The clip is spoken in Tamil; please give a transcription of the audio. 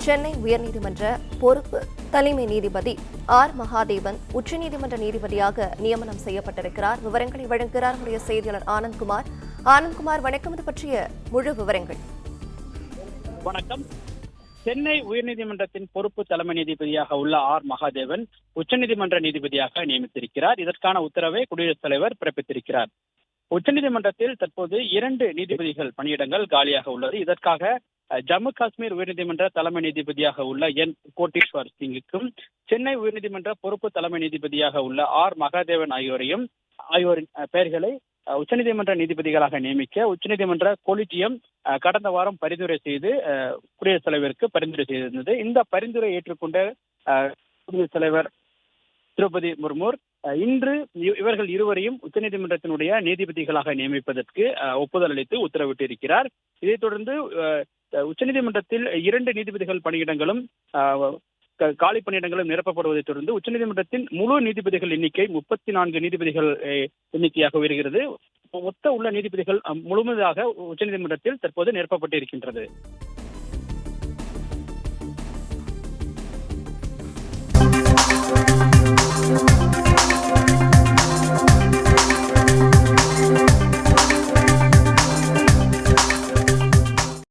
சென்னை உயர்நீதிமன்ற பொறுப்பு தலைமை நீதிபதி ஆர் மகாதேவன் உச்சநீதிமன்ற நீதிபதியாக நியமனம் செய்யப்பட்டிருக்கிறார். விவரங்களை வழங்குகிறார் நம்முடைய செய்தியாளர் ஆனந்த்குமார். ஆனந்த்குமார், வணக்கம். இது பற்றிய முழு விவரங்கள். வணக்கம். சென்னை உயர்நீதிமன்றத்தின் பொறுப்பு தலைமை நீதிபதியாக உள்ள ஆர் மகாதேவன் உச்சநீதிமன்ற நீதிபதியாக நியமித்திருக்கிறார். இதற்கான உத்தரவை குடியரசுத் தலைவர் பிறப்பித்திருக்கிறார். உச்சநீதிமன்றத்தில் தற்போது 2 நீதிபதிகள் பணியிடங்கள் காலியாக உள்ளது. இதற்காக ஜம்மு காஷ்மீர் உயர்நீதிமன்ற தலைமை நீதிபதியாக உள்ள என் கோட்டேஸ்வர் சிங்குக்கும், சென்னை உயர்நீதிமன்ற பொறுப்பு தலைமை நீதிபதியாக உள்ள ஆர் மகாதேவன் ஆகியோரின் பெயர்களை உச்சநீதிமன்ற நீதிபதிகளாக நியமிக்க உச்சநீதிமன்ற கொலிஜியம் கடந்த வாரம் பரிந்துரை செய்து குடியரசுத் தலைவருக்கு பரிந்துரை செய்திருந்தது. இந்த பரிந்துரை ஏற்றுக்கொண்ட குடியரசுத் தலைவர் திரௌபதி முர்மு இன்று இவர்கள் இருவரையும் உச்சநீதிமன்றத்தினுடைய நீதிபதிகளாக நியமிப்பதற்கு ஒப்புதல் அளித்து உத்தரவிட்டிருக்கிறார். இதைத் தொடர்ந்து உச்சநீதிமன்றத்தில் 2 நீதிபதிகள் பணியிடங்களும் காலி பணியிடங்களும் நிரப்பப்படுவதைத் தொடர்ந்து உச்சநீதிமன்றத்தின் முழு நீதிபதிகள் எண்ணிக்கை 34 நீதிபதிகள் எண்ணிக்கையாக உயர்கிறது. மொத்த உள்ள நீதிபதிகள் முழுமையாக உச்சநீதிமன்றத்தில் தற்போது நிரப்பப்பட்டிருக்கின்றது.